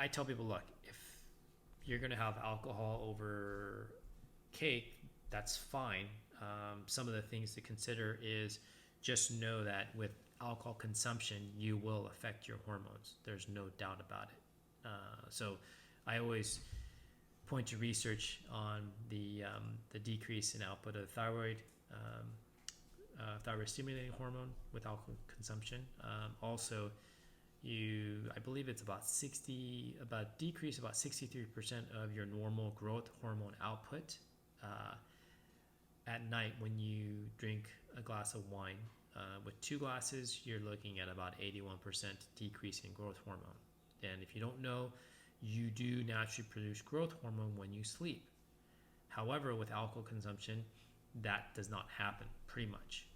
I tell people, look, if you're going to have alcohol over cake, that's fine. Some of the things to consider is just know that with alcohol consumption, you will affect your hormones. There's no doubt about it. So I always point to research on the decrease in output of thyroid stimulating hormone with alcohol consumption. Also, I believe it's about decrease about 63% of your normal growth hormone output at night when you drink a glass of wine. With 2 glasses, you're looking at about 81% decrease in growth hormone. And if you don't know, you do naturally produce growth hormone when you sleep. However, with alcohol consumption, that does not happen pretty much.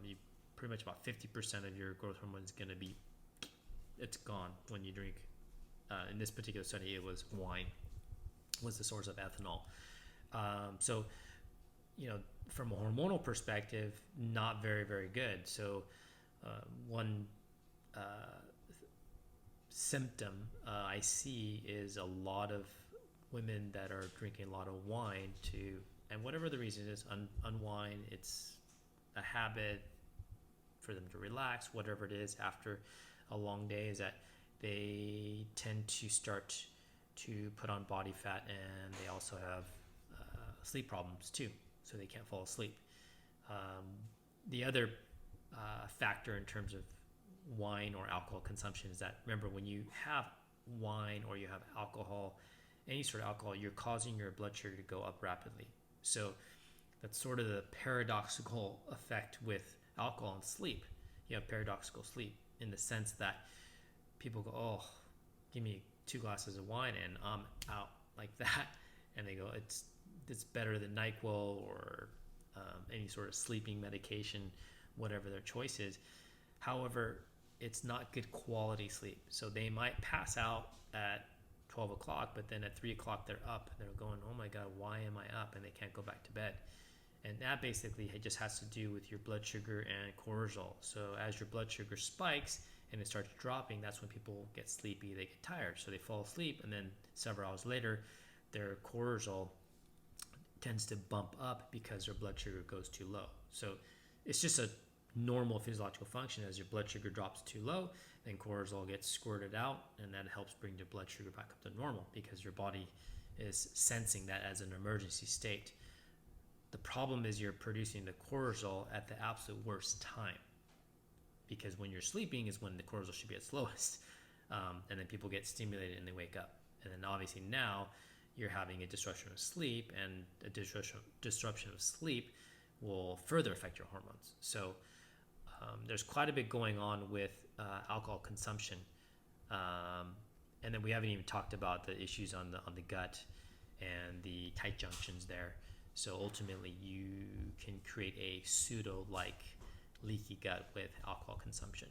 You pretty much about 50% of your growth hormone is going to be, it's gone when you drink. In this particular study, it was wine was the source of ethanol. So, from a hormonal perspective, not very, very good. So, one symptom I see is a lot of women that are drinking a lot of wine and whatever the reason is, unwind. It's a habit for them to relax, whatever it is after a long day, is that they tend to start to put on body fat, and they also have sleep problems too, so they can't fall asleep. The other factor in terms of wine or alcohol consumption is that, remember, when you have wine or you have alcohol, any sort of alcohol, you're causing your blood sugar to go up rapidly. So that's sort of the paradoxical effect with alcohol and sleep. You have paradoxical sleep in the sense that people go, oh, give me 2 glasses of wine and I'm out like that. And they go, it's better than NyQuil or any sort of sleeping medication, whatever their choice is. However, it's not good quality sleep. So they might pass out at 12 o'clock, but then at 3 o'clock they're up and they're going, oh my God, why am I up? And they can't go back to bed. And that basically just has to do with your blood sugar and cortisol. So as your blood sugar spikes and it starts dropping, that's when people get sleepy, they get tired. So they fall asleep, and then several hours later, their cortisol tends to bump up because their blood sugar goes too low. So it's just a normal physiological function. As your blood sugar drops too low, then cortisol gets squirted out, and that helps bring your blood sugar back up to normal because your body is sensing that as an emergency state. The problem is you're producing the cortisol at the absolute worst time, because when you're sleeping is when the cortisol should be at its lowest. And then people get stimulated and they wake up. And then obviously now you're having a disruption of sleep, and a disruption of sleep will further affect your hormones. So there's quite a bit going on with alcohol consumption. And then we haven't even talked about the issues on the gut and the tight junctions there. So ultimately, you can create a pseudo-like leaky gut with alcohol consumption.